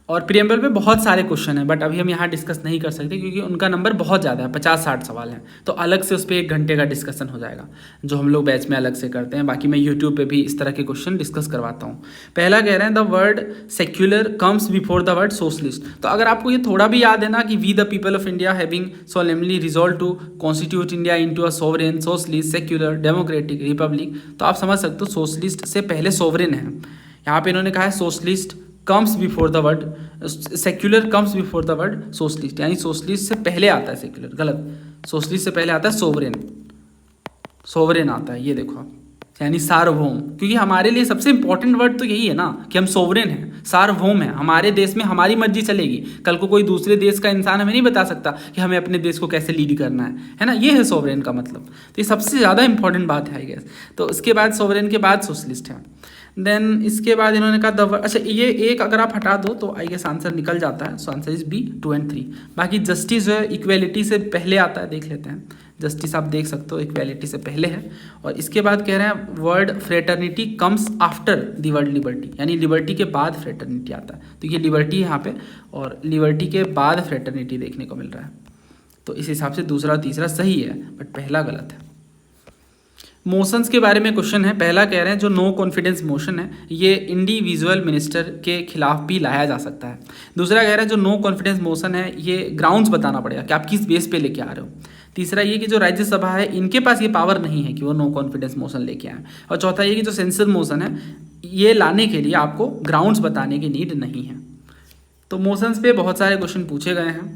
और प्रीएम्बल पे बहुत सारे क्वेश्चन हैं, बट अभी हम यहाँ डिस्कस नहीं कर सकते क्योंकि उनका नंबर बहुत ज़्यादा है, 50-60 सवाल हैं। तो अलग से उस पर 1 घंटे का डिस्कशन हो जाएगा, जो हम लोग बैच में अलग से करते हैं। बाकी मैं यूट्यूब पे भी इस तरह के क्वेश्चन डिस्कस करवाता हूँ। पहला कह रहे हैं the word secular comes before the word socialist. तो अगर आपको ये थोड़ा भी याद है ना कि we the people of India having solemnly resolve to constitute India into a sovereign socialist secular democratic republic, तो आप समझ सकते हो सोशलिस्ट से पहले सोवरेन है। यहाँ पे इन्होंने कहा है socialist comes before the word secular, comes before the word socialist, यानी सोशलिस्ट से पहले आता है सेक्युलर, गलत, सोशलिस्ट से पहले आता है सोवरेन, सोवरेन आता है, ये देखो आप, यानी सार्वभौम। क्योंकि हमारे लिए सबसे इंपॉर्टेंट वर्ड तो यही है ना कि हम सोवरेन हैं, सार्वभौम है, हमारे देश में हमारी मर्जी चलेगी। कल को कोई दूसरे देश का इंसान हमें नहीं बता सकता कि हमें अपने देश को कैसे लीड करना है ना, ये है सोवरेन का मतलब। तो ये सबसे ज़्यादा इंपॉर्टेंट बात है आई गेस। तो इसके बाद सोवरेन के बाद सोशलिस्ट है। देन इसके बाद इन्होंने कहा अच्छा ये एक अगर आप हटा दो तो आई गेस आंसर निकल जाता है। सो आंसर इज बी 2 और 3। बाकी जस्टिस जो है इक्वेलिटी से पहले आता है, देख लेते हैं। जस्टिस आप देख सकते हो इक्वेलिटी से पहले है। और इसके बाद कह रहे हैं word fraternity comes after the word liberty, यानी लिबर्टी के बाद फ्रेटर्निटी आता है। तो ये लिबर्टी यहाँ पे, और लिबर्टी के बाद फ्रेटर्निटी देखने को मिल रहा है। तो इस हिसाब से दूसरा और तीसरा सही है, बट पहला गलत है। मोशंस के बारे में क्वेश्चन है। पहला कह रहे हैं जो नो कॉन्फिडेंस मोशन है ये इंडिविजुअल मिनिस्टर के खिलाफ भी लाया जा सकता है। दूसरा कह रहा है जो नो कॉन्फिडेंस मोशन है ये ग्राउंड्स बताना पड़ेगा कि आप किस बेस पे लेके आ रहे हो। तीसरा ये कि जो राज्यसभा है इनके पास ये पावर नहीं है कि वो नो कॉन्फिडेंस मोशन लेके आए। और चौथा ये कि जो सेंसर मोशन है ये लाने के लिए आपको ग्राउंड्स बताने की नीड नहीं है। तो मोशंस पे बहुत सारे क्वेश्चन पूछे गए हैं,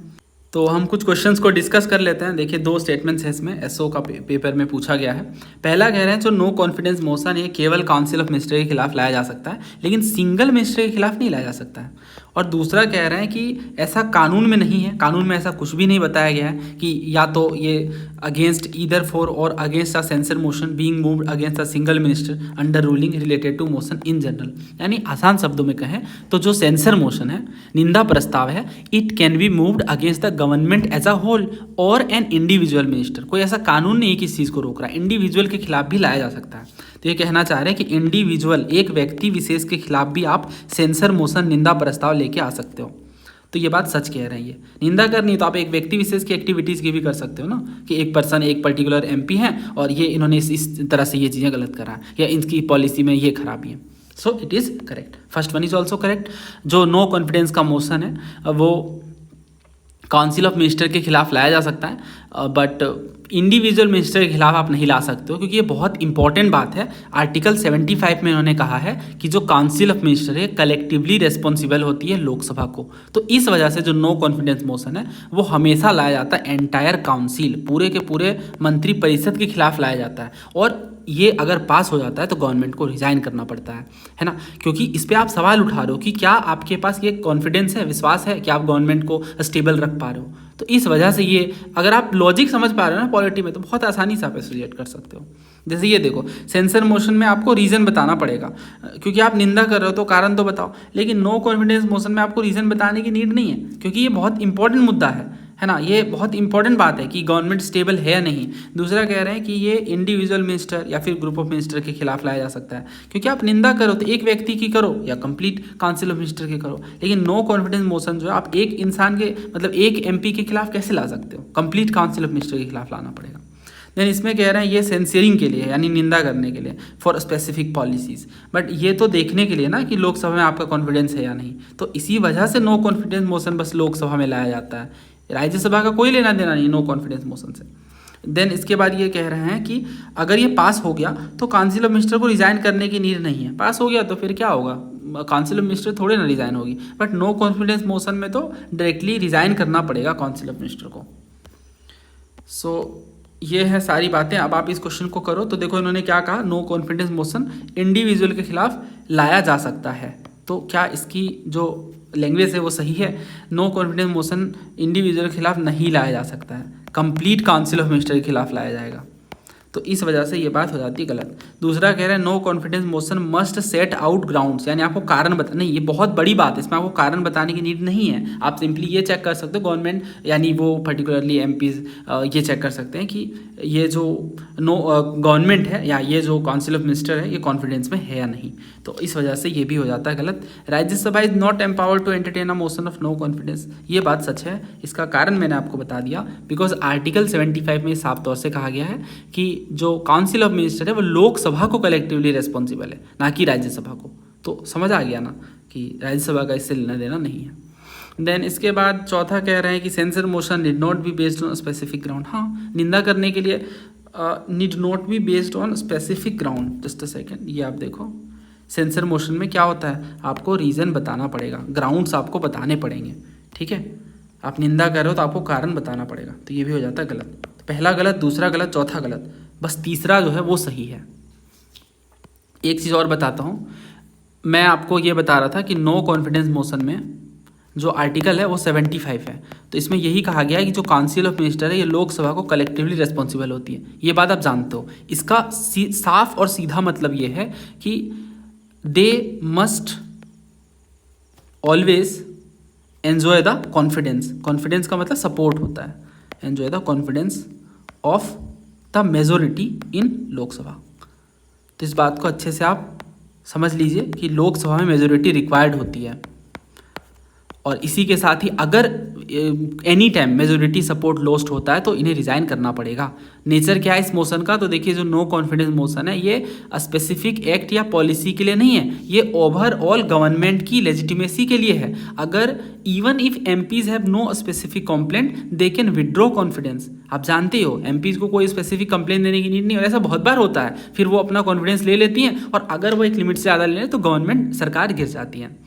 तो हम कुछ क्वेश्चंस को डिस्कस कर लेते हैं। देखिए 2 स्टेटमेंट्स हैं इसमें, एसओ का पेपर में पूछा गया है। पहला कह रहे हैं जो नो कॉन्फिडेंस मोशन है केवल काउंसिल ऑफ मिनिस्टर के खिलाफ लाया जा सकता है, लेकिन सिंगल मिनिस्टर के खिलाफ नहीं लाया जा सकता है। और दूसरा कह रहे हैं कि ऐसा कानून में नहीं है, कानून में ऐसा कुछ भी नहीं बताया गया है कि या तो ये against either for or against a censure motion being moved against a single minister under ruling related to motion in general. यानी आसान शब्दों में कहें तो जो सेंसर मोशन है, निंदा प्रस्ताव है, it can be moved against the government as a whole or an individual minister. कोई ऐसा कानून नहीं कि इस चीज़ को रोक रहा है, इंडिविजुअल के खिलाफ भी लाया जा सकता है। तो ये कहना चाह रहे हैं कि इंडिविजुअल एक व्यक्ति विशेष के खिलाफ भी आप सेंसर मोशन निंदा प्रस्ताव लेके आ सकते हो। तो ये बात सच कह रहे हैं। ये निंदा करनी तो आप एक व्यक्ति विशेष की एक्टिविटीज़ की भी कर सकते हो ना, कि एक पर्सन एक पर्टिकुलर एमपी है और ये इन्होंने इस तरह से ये चीज़ें गलत करा या इनकी पॉलिसी में ये खराबी है। So it is correct, first one is also correct. जो नो कॉन्फिडेंस का मोशन है वो काउंसिल ऑफ मिनिस्टर के खिलाफ लाया जा सकता है। बट इंडिविजुअल मिनिस्टर के खिलाफ आप नहीं ला सकते हो, क्योंकि ये बहुत इंपॉर्टेंट बात है। आर्टिकल 75 में उन्होंने कहा है कि जो काउंसिल ऑफ मिनिस्टर है कलेक्टिवली रिस्पॉन्सिबल होती है लोकसभा को। तो इस वजह से जो नो कॉन्फिडेंस मोशन है वो हमेशा लाया जाता है एंटायर काउंसिल, पूरे के पूरे मंत्री परिषद के खिलाफ लाया जाता है। और ये अगर पास हो जाता है तो गवर्नमेंट को रिजाइन करना पड़ता है ना, क्योंकि इस पर आप सवाल उठा रहे हो कि क्या आपके पास ये कॉन्फिडेंस है, विश्वास है कि आप गवर्नमेंट को स्टेबल रख पा रहे हो। तो इस वजह से ये, अगर आप लॉजिक समझ पा रहे हो ना पॉलिटी में, तो बहुत आसानी से आप इसे रिजेक्ट कर सकते हो। जैसे ये देखो, सेंसर मोशन में आपको रीज़न बताना पड़ेगा, क्योंकि आप निंदा कर रहे हो तो कारण तो बताओ। लेकिन नो कॉन्फिडेंस मोशन में आपको रीज़न बताने की नीड नहीं है, क्योंकि ये बहुत इंपॉर्टेंट मुद्दा है ना। ये बहुत इंपॉर्टेंट बात है कि गवर्नमेंट स्टेबल है या नहीं। दूसरा कह रहे हैं कि ये इंडिविजुअल मिनिस्टर या फिर ग्रुप ऑफ मिनिस्टर के खिलाफ लाया जा सकता है, क्योंकि आप निंदा करो तो एक व्यक्ति की करो या कंप्लीट काउंसिल ऑफ मिनिस्टर की करो। लेकिन नो कॉन्फिडेंस मोशन जो है आप एक इंसान के, मतलब एक एमपी के खिलाफ कैसे ला सकते हो, कंप्लीट काउंसिल ऑफ मिनिस्टर के खिलाफ लाना पड़ेगा। देन इसमें कह रहे हैं ये सेंसरिंग के लिए, यानी निंदा करने के लिए, फॉर स्पेसिफिक पॉलिसीज। बट ये तो देखने के लिए ना कि लोकसभा में आपका कॉन्फिडेंस है या नहीं। तो इसी वजह से नो कॉन्फिडेंस मोशन बस लोकसभा में लाया जाता है, राज्यसभा का कोई लेना देना नहीं नो कॉन्फिडेंस मोशन से। देन इसके बाद ये कह रहे हैं कि अगर ये पास हो गया तो काउंसिल ऑफ मिनिस्टर को रिजाइन करने की नीड नहीं है। पास हो गया तो फिर क्या होगा, काउंसिल ऑफ मिनिस्टर थोड़े ना रिजाइन होगी। बट नो कॉन्फिडेंस मोशन में तो डायरेक्टली रिजाइन करना पड़ेगा काउंसिल ऑफ मिनिस्टर को। सो ये है सारी बातें। अब आप इस क्वेश्चन को करो तो देखो इन्होंने क्या कहा, नो कॉन्फिडेंस मोशन इंडिविजुअल के खिलाफ लाया जा सकता है। तो क्या इसकी जो लैंग्वेज है वो सही है? नो कॉन्फिडेंस मोशन इंडिविजुअल के खिलाफ नहीं लाया जा सकता है, कंप्लीट काउंसिल ऑफ मिनिस्टर के खिलाफ लाया जाएगा। तो इस वजह से ये बात हो जाती है गलत। दूसरा कह रहे हैं no confidence motion must set out grounds, यानी आपको कारण बता, नहीं ये बहुत बड़ी बात है, इसमें आपको कारण बताने की नीड नहीं है। आप सिंपली ये चेक कर सकते हो गवर्नमेंट, यानी वो पर्टिकुलरली एमपीज ये चेक कर सकते हैं कि ये जो गवर्नमेंट है या ये जो काउंसिल ऑफ मिनिस्टर है ये कॉन्फिडेंस में है या नहीं। तो इस वजह से ये भी हो जाता है गलत। Rajya Sabha is not empowered to entertain a motion of no confidence, ये बात सच है। इसका कारण मैंने आपको बता दिया, बिकॉज आर्टिकल 75 में साफ तौर से कहा गया है कि जो काउंसिल ऑफ मिनिस्टर है वो लोकसभा को कलेक्टिवली रिस्पॉन्सिबल है, ना कि राज्यसभा को। तो समझ आ गया ना कि राज्यसभा का इससे लेना देना नहीं है। देन इसके बाद चौथा कह रहे हैं कि censure motion did not be based on specific ground. हाँ, निंदा करने के लिए need not be based on specific ground. Just a second, ये आप देखो सेंसर मोशन में क्या होता है, आपको रीज़न बताना पड़ेगा, ग्राउंड्स आपको बताने पड़ेंगे। ठीक है, आप निंदा कर रहे हो तो आपको कारण बताना पड़ेगा। तो ये भी हो जाता है गलत। तो पहला गलत, दूसरा गलत, चौथा गलत, बस तीसरा जो है वो सही है। एक चीज़ और बताता हूँ, मैं आपको ये बता रहा था कि नो कॉन्फिडेंस मोशन में जो आर्टिकल है वो 75 है। तो इसमें यही कहा गया है कि जो काउंसिल ऑफ मिनिस्टर है ये लोकसभा को कलेक्टिवली रिस्पॉन्सिबल होती है। ये बात आप जानते हो। इसका साफ और सीधा मतलब ये है कि they must always enjoy the confidence. Confidence का मतलब सपोर्ट होता है, enjoy the confidence of the majority in Lok Sabha. तो इस बात को अच्छे से आप समझ लीजिए कि लोकसभा में मेजोरिटी रिक्वायर्ड होती है। और इसी के साथ ही अगर any time majority support lost होता है तो इन्हें रिजाइन करना पड़ेगा। नेचर क्या है इस मोशन का, तो देखिए जो नो कॉन्फिडेंस मोशन है ये स्पेसिफिक एक्ट या पॉलिसी के लिए नहीं है, ये ओवरऑल गवर्नमेंट की लेजिटिमेसी के लिए है। अगर even if MPs have no specific complaint they can withdraw confidence. आप जानते हो एमपीज को कोई स्पेसिफिक कंप्लेंट देने की नीड नहीं, और ऐसा बहुत बार होता है। फिर वो अपना कॉन्फिडेंस ले लेती हैं और अगर वो एक लिमिट से ज़्यादा ले लें तो गवर्नमेंट सरकार गिर जाती है।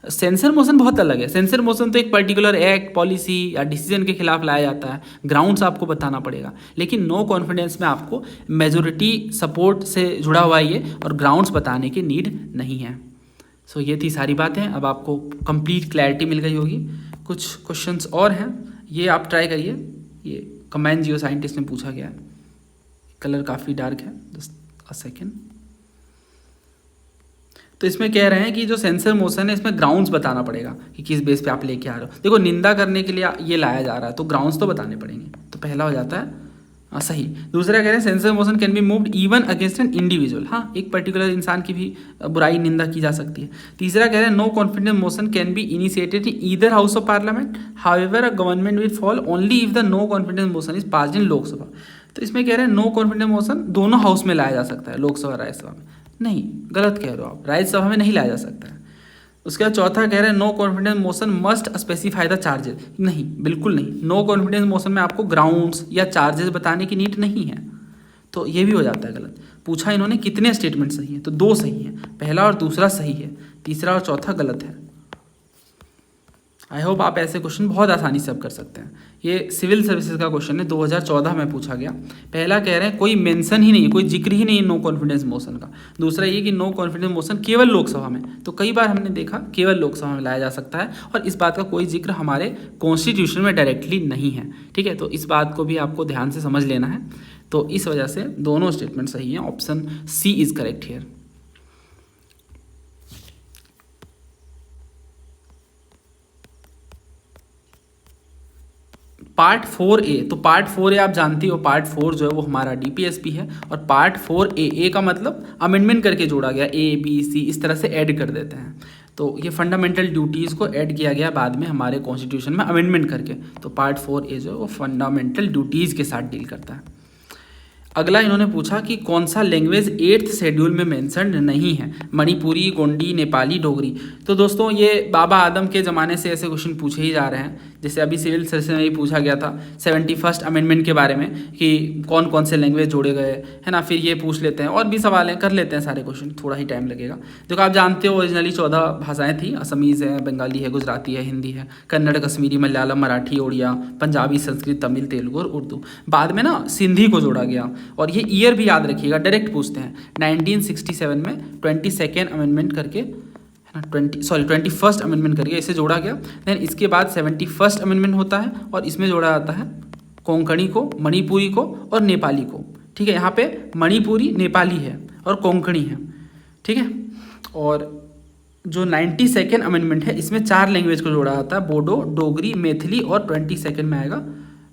सेंसर मोशन बहुत अलग है। सेंसर मोशन तो एक पर्टिकुलर एक्ट, पॉलिसी या डिसीजन के खिलाफ लाया जाता है, ग्राउंड्स आपको बताना पड़ेगा। लेकिन नो कॉन्फिडेंस में आपको मेजोरिटी सपोर्ट से जुड़ा हुआ है ये, और ग्राउंड्स बताने की नीड नहीं है। सो ये थी सारी बातें। अब आपको कंप्लीट क्लैरिटी मिल गई होगी। कुछ क्वेश्चंस और हैं, ये आप ट्राई करिए। ये कंबाइंड जियो साइंटिस्ट में पूछा गया है, कलर काफ़ी डार्क है, जस्ट अ सेकेंड। तो इसमें कह रहे हैं कि जो सेंसर मोशन है इसमें ग्राउंड्स बताना पड़ेगा कि किस बेस पे आप लेके आ रहे हो। देखो निंदा करने के लिए ये लाया जा रहा है तो ग्राउंड्स तो बताने पड़ेंगे। तो पहला हो जाता है सही। दूसरा कह रहे हैं censure motion can be moved even against an individual. हाँ, एक पर्टिकुलर इंसान की भी बुराई निंदा की जा सकती है। तीसरा कह रहे हैं no confidence motion can be initiated in either house of parliament, however a government will fall only if the no confidence motion is passed in Lok Sabha. तो इसमें कह रहे हैं नो कॉन्फिडेंस मोशन दोनों हाउस में लाया जा सकता है, लोकसभा राज्यसभा में नहीं। गलत कह रहे हो आप, राज्यसभा में नहीं लाया जा सकता है। उसके बाद चौथा कह रहे हैं no confidence motion must specify the charges. नहीं, बिल्कुल नहीं, नो कॉन्फिडेंस मोशन में आपको ग्राउंड्स या चार्जेस बताने की नीड नहीं है, तो ये भी हो जाता है गलत। पूछा इन्होंने कितने स्टेटमेंट सही हैं, तो 2 सही हैं, पहला और दूसरा सही है, तीसरा और चौथा गलत है। आई होप आप ऐसे क्वेश्चन बहुत आसानी से अब कर सकते हैं। ये सिविल सर्विसेज का क्वेश्चन है, 2014 में पूछा गया। पहला कह रहे हैं कोई मेंशन ही नहीं, कोई जिक्र ही नहीं नो कॉन्फिडेंस मोशन का। दूसरा ये कि नो कॉन्फिडेंस मोशन केवल लोकसभा में, तो कई बार हमने देखा केवल लोकसभा में लाया जा सकता है, और इस बात का कोई जिक्र हमारे कॉन्स्टिट्यूशन में डायरेक्टली नहीं है। ठीक है, तो इस बात को भी आपको ध्यान से समझ लेना है। तो इस वजह से दोनों स्टेटमेंट सही हैं, option C is correct here. Part 4A, तो पार्ट 4A आप जानती हो, पार्ट 4 जो है वो हमारा DPSP है, और पार्ट 4A का मतलब अमेंडमेंट करके जोड़ा गया, A B C इस तरह से ऐड कर देते हैं। तो ये फंडामेंटल ड्यूटीज़ को ऐड किया गया बाद में हमारे कॉन्स्टिट्यूशन में अमेंडमेंट करके। तो पार्ट 4A जो है वो फंडामेंटल ड्यूटीज़ के साथ डील करता है। अगला इन्होंने पूछा कि कौन सा लैंग्वेज 8th शेड्यूल में मेंशन्ड नहीं है, मणिपुरी, गोंडी, नेपाली, डोगरी। तो दोस्तों ये बाबा आदम के ज़माने से ऐसे क्वेश्चन पूछे ही जा रहे हैं। जैसे अभी सिविल सर्विस में ही पूछा गया था 71st अमेंडमेंट के बारे में कि कौन कौन से लैंग्वेज जोड़े गए, है ना। फिर ये पूछ लेते हैं, और भी सवाल हैं, कर लेते हैं सारे क्वेश्चन, थोड़ा ही टाइम लगेगा। देखो आप जानते हो ओरिजिनली 14 भाषाएँ थी, असमीज़ है, बंगाली है, गुजराती है, हिंदी है, कन्नड़, कश्मीरी, मलयालम, मराठी, उड़िया, पंजाबी, संस्कृत, तमिल, तेलुगु और उर्दू। बाद में ना सिंधी को जोड़ा गया, और ये ईयर भी याद रखिएगा, डायरेक्ट पूछते हैं। 1967 में 22nd अमेंडमेंट करके, है ना, 21st अमेंडमेंट करके इसे जोड़ा गया। देन इसके बाद 71st अमेंडमेंट होता है, और इसमें जोड़ा जाता है कोंकणी को, मणिपुरी को और नेपाली को। ठीक है, यहाँ पे मणिपुरी, नेपाली है और कोंकणी है। ठीक है, और जो 92nd अमेंडमेंट है इसमें 4 लैंग्वेज को जोड़ा जाता है, बोडो, डोगरी, मैथिली, और 22nd में आएगा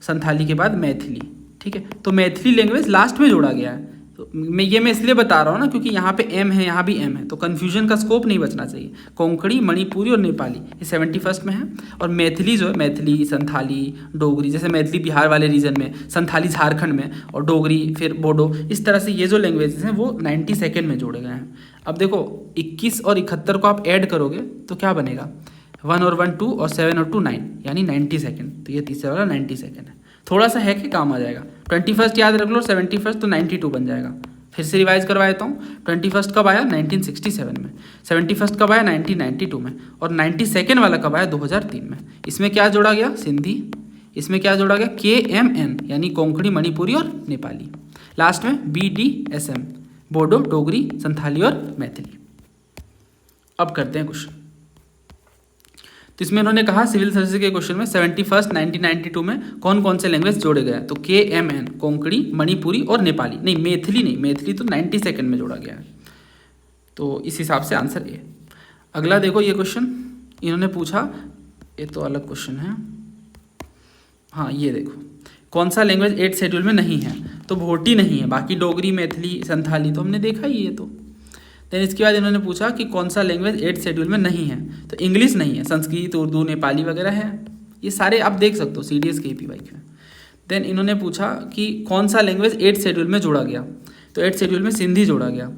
संथाली के बाद मैथिली। ठीक है, तो मैथिली लैंग्वेज लास्ट में जोड़ा गया है। तो मैं इसलिए बता रहा हूँ ना, क्योंकि यहाँ पे एम है, यहाँ भी एम है, तो कन्फ्यूजन का स्कोप नहीं बचना चाहिए। कोंकणी, मणिपुरी और नेपाली ये 71st में है, और मैथिली जो है, मैथिली, संथाली, डोगरी, जैसे मैथिली बिहार वाले रीजन में, संथाली झारखंड में, और डोगरी फिर बोडो, इस तरह से ये जो लैंग्वेजेस हैं वो 92nd में जोड़े गए हैं। अब देखो 21 और 71 को आप ऐड करोगे तो क्या बनेगा, 1 और 1 2 और 7 और 2 9, यानी 92nd। तो ये तीसरा वाला 92nd है, थोड़ा सा है कि काम आ जाएगा। 21st याद रख लो, 71st तो 92 बन जाएगा। फिर से रिवाइज करवा देता हूँ, 21st कब आया, 1967 में, 71st कब आया, 1992 में, और 92nd वाला कब आया, 2003 में। इसमें क्या जोड़ा गया, सिंधी, इसमें क्या जोड़ा गया, KMN, यानी कोंकणी, मणिपुरी और नेपाली। लास्ट में BDSM, बोडो, डोगरी, संथाली और मैथिली। अब करते हैं क्वेश्चन। तो इसमें उन्होंने कहा सिविल सर्विस के क्वेश्चन में 71st 1992 में कौन कौन से लैंग्वेज जोड़े गए, तो KMN, कोंकणी, मणिपुरी और नेपाली। नहीं, मैथिली नहीं, मैथिली तो 92nd में जोड़ा गया है, तो इस हिसाब से आंसर ए। अगला देखो ये क्वेश्चन इन्होंने पूछा, ये तो अलग क्वेश्चन है। हाँ ये देखो, कौन सा लैंग्वेज 8th शेड्यूल में नहीं है, तो भोटी नहीं है, बाकी डोगरी, मैथिली, संथाली तो हमने देखा ही है। तो देन इसके बाद इन्होंने पूछा कि कौन सा लैंग्वेज 8th शेड्यूल में नहीं है, तो इंग्लिश नहीं है, संस्कृत, उर्दू, नेपाली वगैरह है, ये सारे आप देख सकते हो CDS के AP वाइक में। देन इन्होंने पूछा कि कौन सा लैंग्वेज 8th शेड्यूल में जोड़ा गया, तो 8th शेड्यूल में सिंधी जोड़ा गया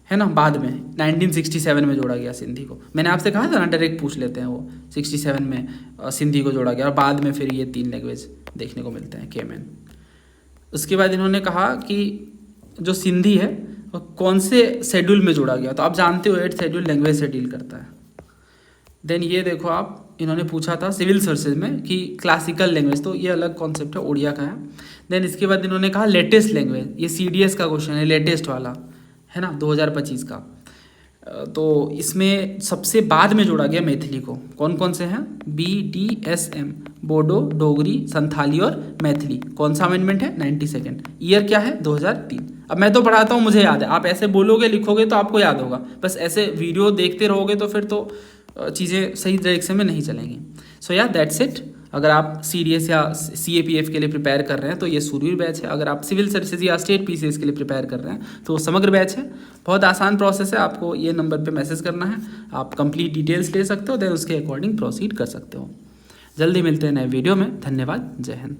है ना, बाद में 1967 में जोड़ा गया सिंधी को। मैंने आपसे कहा था ना डायरेक्ट पूछ लेते हैं, वो 67 में सिंधी को जोड़ा गया, और बाद में फिर ये 3 लैंग्वेज देखने को मिलते हैं, KMN। उसके बाद इन्होंने कहा कि जो सिंधी है कौन से शेड्यूल में जोड़ा गया, तो आप जानते हो 8th शेड्यूल लैंग्वेज से डील करता है। देन ये देखो आप, इन्होंने पूछा था सिविल सर्विसेज में कि क्लासिकल लैंग्वेज, तो ये अलग कॉन्सेप्ट है, उड़िया का है। देन इसके बाद इन्होंने कहा लेटेस्ट लैंग्वेज, ये CDS का क्वेश्चन है, लेटेस्ट वाला है ना, 2025 का। तो इसमें सबसे बाद में जोड़ा गया मैथिली को। कौन कौन से हैं, BDSM, बोडो, डोगरी, संथाली और मैथिली। कौन सा अमेंडमेंट है, 92nd। ईयर क्या है, 2003। अब मैं तो पढ़ाता हूँ, मुझे याद है, आप ऐसे बोलोगे लिखोगे तो आपको याद होगा, बस ऐसे वीडियो देखते रहोगे तो फिर तो चीज़ें सही डायरेक्शन में नहीं चलेंगी। सो या दैट्स इट। अगर आप CDS या CAPF के लिए प्रिपेयर कर रहे हैं तो ये सूरवीर बैच है। अगर आप सिविल सर्विसेज या स्टेट PCS के लिए प्रिपेयर कर रहे हैं तो समग्र बैच है। बहुत आसान प्रोसेस है, आपको ये नंबर पे मैसेज करना है, आप कंप्लीट डिटेल्स ले सकते हो, देन उसके अकॉर्डिंग प्रोसीड कर सकते हो। जल्दी मिलते हैं नए वीडियो में। धन्यवाद, जय हिंद।